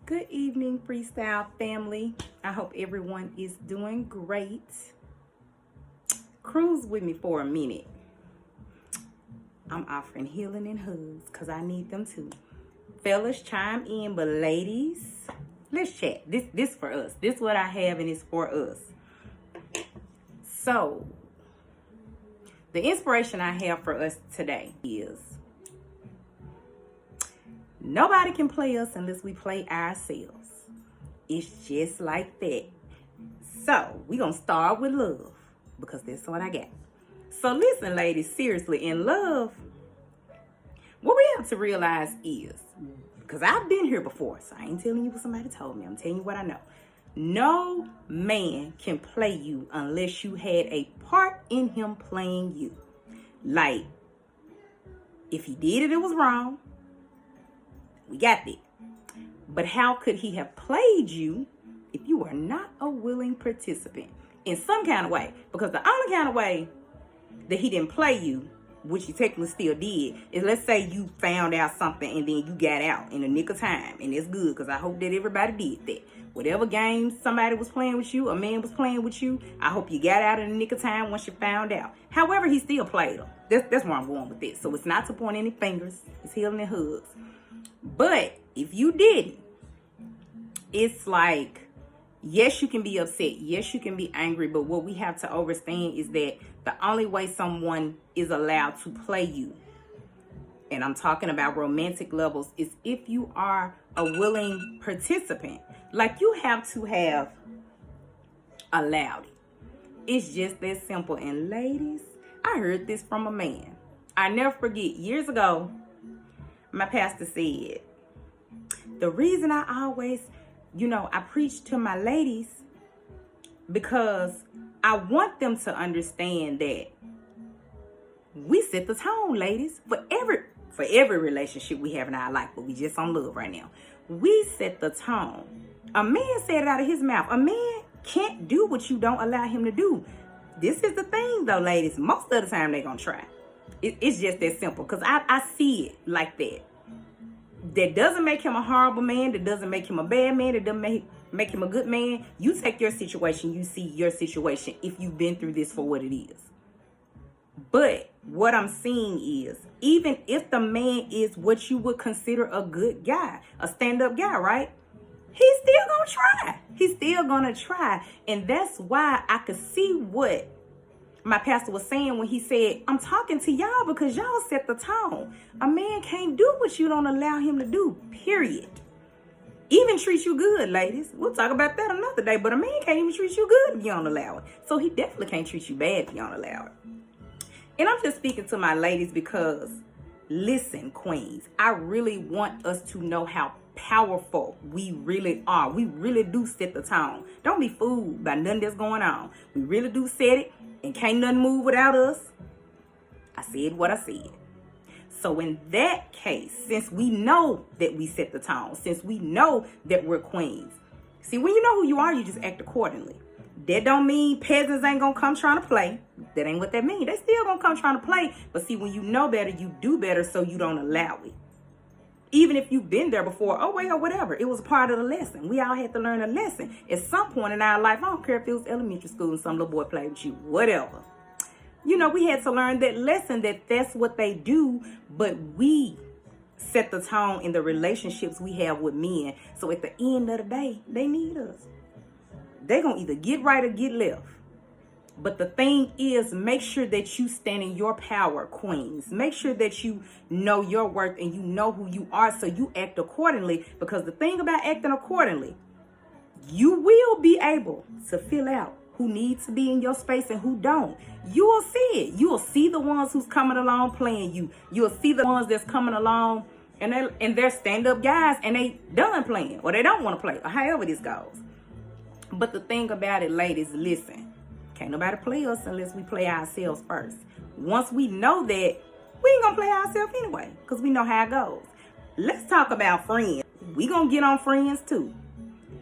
Good evening, Freestyle family. I hope everyone is doing great. Cruise with me for a minute. I'm offering healing and hugs because I need them too. Fellas, chime in, but ladies, let's chat. This for us. This is what I have and it's for us. So, the inspiration I have for us today is nobody can play us unless we play ourselves. It's just like that. So, we're going to start with love because that's what I got. So, listen, ladies, seriously, in love, what we have to realize is, because I've been here before, so I ain't telling you what somebody told me. I'm telling you what I know. No man can play you unless you had a part in him playing you. Like, if he did it, it was wrong. We got that. But how could he have played you if you are not a willing participant in some kind of way? Because the only kind of way that he didn't play you, which he technically still did, is let's say you found out something and then you got out in the nick of time. And it's good because I hope that everybody did that. Whatever game somebody was playing with you, a man was playing with you, I hope you got out in the nick of time once you found out. However, he still played them. That's where I'm going with this. So it's not to point any fingers. It's healing and hugs. But if you didn't, it's like, yes, you can be upset. Yes, you can be angry. But what we have to understand is that the only way someone is allowed to play you, and I'm talking about romantic levels, is if you are a willing participant. Like, you have to have allowed it. It's just that simple. And ladies, I heard this from a man. I never forget, years ago, my pastor said, the reason I always, I preach to my ladies because I want them to understand that we set the tone, ladies, for every relationship we have in our life, but we just on love right now. We set the tone. A man said it out of his mouth. A man can't do what you don't allow him to do. This is the thing, though, ladies. Most of the time, they're going to try. It's just that simple because I see it like that. That doesn't make him a horrible man. That doesn't make him a bad man. That doesn't make him a good man. You take your situation. You see your situation if you've been through this for what it is. But what I'm seeing is, even if the man is what you would consider a good guy, a stand-up guy, right? He's still going to try. He's still going to try. And that's why I could see what my pastor was saying when he said, I'm talking to y'all because y'all set the tone. A man can't do what you don't allow him to do, period. Even treat you good, ladies. We'll talk about that another day. But a man can't even treat you good if you don't allow it. So he definitely can't treat you bad if you don't allow it. And I'm just speaking to my ladies because, listen, queens, I really want us to know how powerful we really are. We really do set the tone. Don't be fooled by nothing that's going on. We really do set it, and can't nothing move without us. I said what I said. So in that case, since we know that we set the tone, since we know that we're queens, see, when you know who you are, you just act accordingly. That don't mean peasants ain't gonna come trying to play. That ain't what that means. They still gonna come trying to play. But see, when you know better, you do better so you don't allow it. Even if you've been there before, oh, well, whatever. It was a part of the lesson. We all had to learn a lesson. At some point in our life, I don't care if it was elementary school and some little boy played with you, whatever. We had to learn that lesson, that that's what they do, but we set the tone in the relationships we have with men. So at the end of the day, they need us. They're going to either get right or get left. But the thing is, make sure that you stand in your power, queens. Make sure that you know your worth and you know who you are so you act accordingly. Because the thing about acting accordingly, you will be able to fill out who needs to be in your space and who don't. You will see it. You will see the ones who's coming along playing you. You'll see the ones that's coming along and they're stand-up guys and they done playing or they don't want to play or however this goes. But the thing about it, ladies, listen. Can't nobody play us unless we play ourselves first. Once we know that, we ain't gonna play ourselves anyway, because we know how it goes. Let's talk about friends. We gonna get on friends too.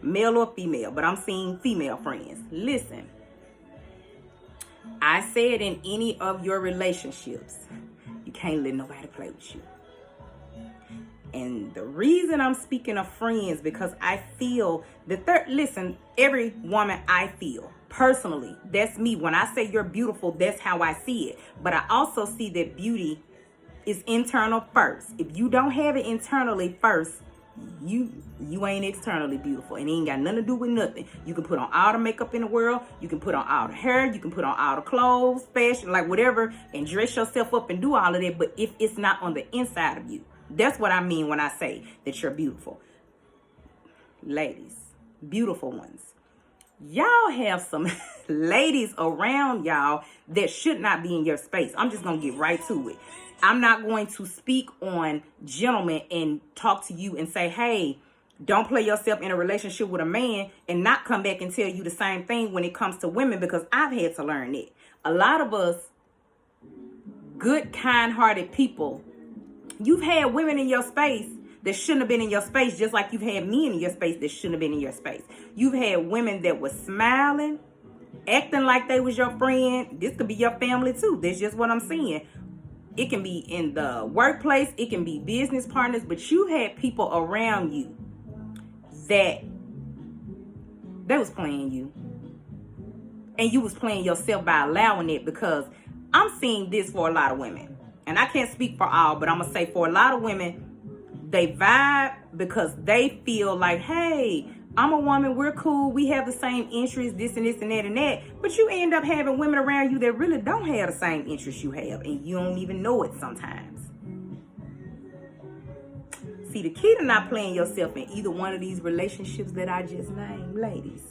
Male or female, but I'm seeing female friends. Listen, I said in any of your relationships, you can't let nobody play with you. And the reason I'm speaking of friends, because I feel that listen, every woman I feel personally, that's me. When I say you're beautiful, that's how I see it. But I also see that beauty is internal first. If you don't have it internally first, you ain't externally beautiful, and it ain't got nothing to do with nothing. You can put on all the makeup in the world, you can put on all the hair, you can put on all the clothes, fashion, like whatever, and dress yourself up and do all of that. But if it's not on the inside of you, that's what I mean when I say that you're beautiful. Ladies, beautiful ones, y'all have some ladies around y'all that should not be in your space. I'm just gonna get right to it. I'm not going to speak on gentlemen and talk to you and say, hey, don't play yourself in a relationship with a man, and not come back and tell you the same thing when it comes to women, because I've had to learn it. A lot of us, good, kind-hearted people, you've had women in your space that shouldn't have been in your space, just like you've had men in your space that shouldn't have been in your space. You've had women that were smiling, acting like they was your friend. This could be your family too. That's just what I'm saying. It can be in the workplace. It can be business partners. But you had people around you that they was playing you. And you was playing yourself by allowing it, because I'm seeing this for a lot of women. And I can't speak for all, but I'm going to say for a lot of women, they vibe because they feel like, hey, I'm a woman, we're cool, we have the same interests, this and this and that and that. But you end up having women around you that really don't have the same interests you have, and you don't even know it sometimes. See, the key to not playing yourself in either one of these relationships that I just named, ladies,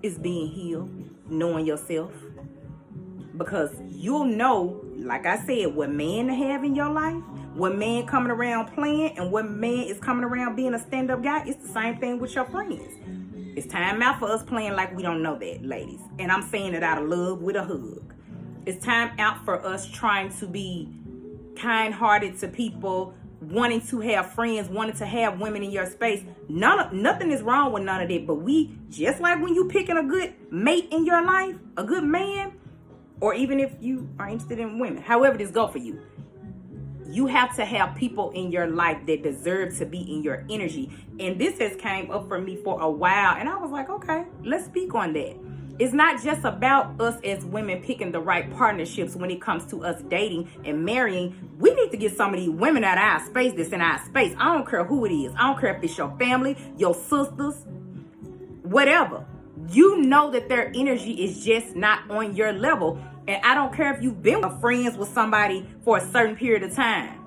is being healed, knowing yourself. Because you'll know, like I said, what man to have in your life, what man coming around playing, and what man is coming around being a stand-up guy. It's the same thing with your friends. It's time out for us playing like we don't know that, ladies. And I'm saying it out of love with a hug. It's time out for us trying to be kind-hearted to people, wanting to have friends, wanting to have women in your space. Nothing is wrong with none of that. But we, just like when you picking a good mate in your life, a good man, or even if you are interested in women, however this go for you, you have to have people in your life that deserve to be in your energy. And this has came up for me for a while, and I was like, okay, let's speak on that. It's not just about us as women picking the right partnerships when it comes to us dating and marrying. We need to get some of these women out of our space that's in our space. I don't care who it is. I don't care if it's your family, your sisters, whatever. You know that their energy is just not on your level. And I don't care if you've been friends with somebody for a certain period of time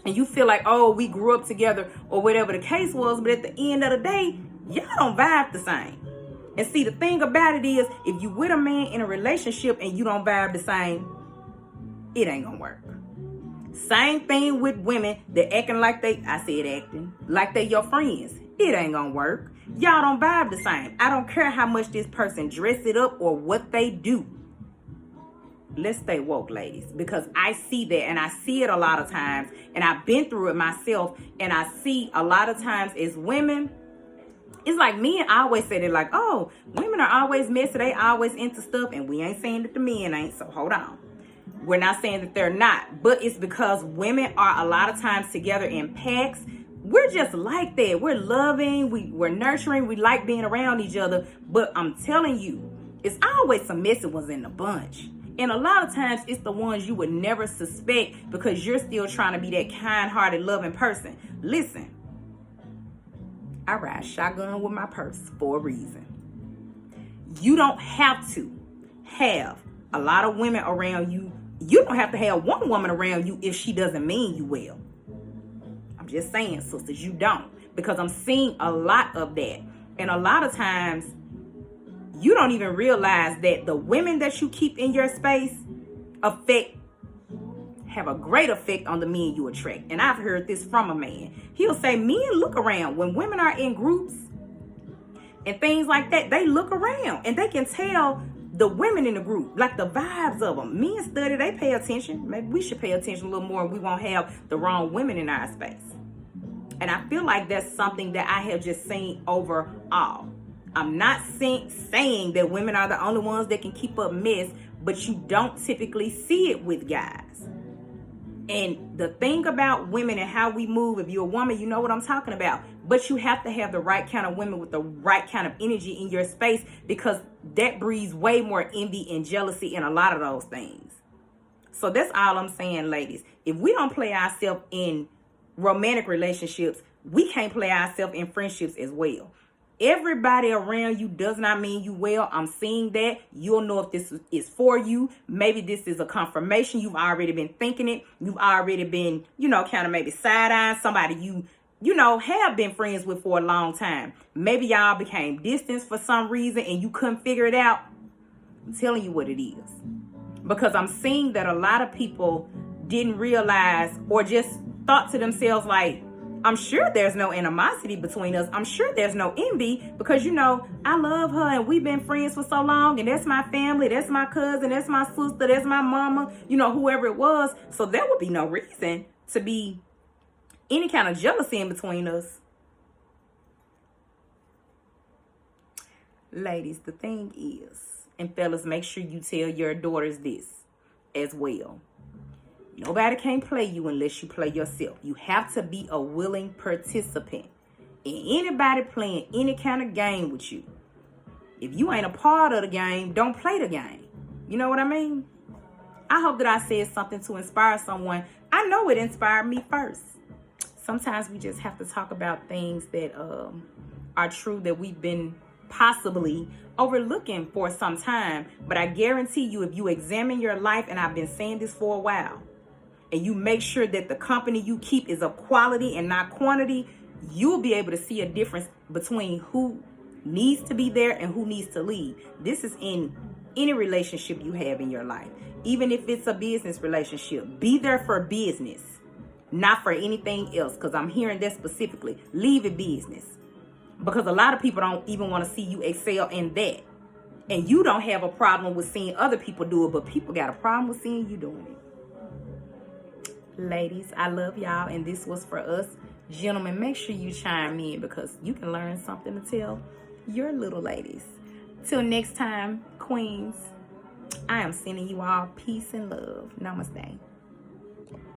and you feel like, oh, we grew up together or whatever the case was. But at the end of the day, y'all don't vibe the same. And see, the thing about it is, if you with a man in a relationship and you don't vibe the same, it ain't gonna work. Same thing with women that acting like like they your friends. It ain't gonna work. Y'all don't vibe the same. I don't care how much this person dress it up or what they do. Let's stay woke, ladies, because I see that, and I see it a lot of times, and I've been through it myself, and I see a lot of times as women, it's like men always say they're like, oh, women are always messy, they always into stuff, and we ain't saying that the men ain't, so hold on. We're not saying that they're not, but it's because women are a lot of times together in packs. We're just like that. We're loving, we're nurturing, we like being around each other, but I'm telling you, it's always some messy ones in the bunch. And a lot of times it's the ones you would never suspect because you're still trying to be that kind-hearted, loving person. Listen, I ride shotgun with my purse for a reason. You don't have to have a lot of women around you. You don't have to have one woman around you if she doesn't mean you well. I'm just saying, sisters, you don't. Because I'm seeing a lot of that. And a lot of times, you don't even realize that the women that you keep in your space have a great effect on the men you attract. And I've heard this from a man. He'll say, men look around. When women are in groups and things like that, they look around and they can tell the women in the group, like the vibes of them. Men study, they pay attention. Maybe we should pay attention a little more and we won't have the wrong women in our space. And I feel like that's something that I have just seen overall. I'm not saying that women are the only ones that can keep up mess, but you don't typically see it with guys. And the thing about women and how we move, if you're a woman, you know what I'm talking about. But you have to have the right kind of women with the right kind of energy in your space, because that breeds way more envy and jealousy and a lot of those things. So that's all I'm saying, ladies. If we don't play ourselves in romantic relationships, we can't play ourselves in friendships as well. Everybody around you does not mean you well. I'm seeing that. You'll know if this is for you. Maybe this is a confirmation. You've already been thinking it. You've already been, kind of maybe side-eyeing somebody you have been friends with for a long time. Maybe y'all became distant for some reason and you couldn't figure it out. I'm telling you what it is. Because I'm seeing that a lot of people didn't realize or just thought to themselves like, I'm sure there's no animosity between us. I'm sure there's no envy because, I love her and we've been friends for so long and that's my family, that's my cousin, that's my sister, that's my mama, whoever it was. So there would be no reason to be any kind of jealousy in between us. Ladies, the thing is, and fellas, make sure you tell your daughters this as well. Nobody can play you unless you play yourself. You have to be a willing participant in anybody playing any kind of game with you. If you ain't a part of the game, don't play the game. You know what I mean? I hope that I said something to inspire someone. I know it inspired me first. Sometimes we just have to talk about things that are true that we've been possibly overlooking for some time. But I guarantee you, if you examine your life, and I've been saying this for a while, and you make sure that the company you keep is of quality and not quantity, you'll be able to see a difference between who needs to be there and who needs to leave. This is in any relationship you have in your life. Even if it's a business relationship, be there for business, not for anything else, because I'm hearing that specifically. Leave it business. Because a lot of people don't even want to see you excel in that. And you don't have a problem with seeing other people do it, but people got a problem with seeing you doing it. Ladies, I love y'all, and this was for us. Gentlemen, make sure you chime in because you can learn something to tell your little ladies. Till next time, queens, I am sending you all peace and love. Namaste.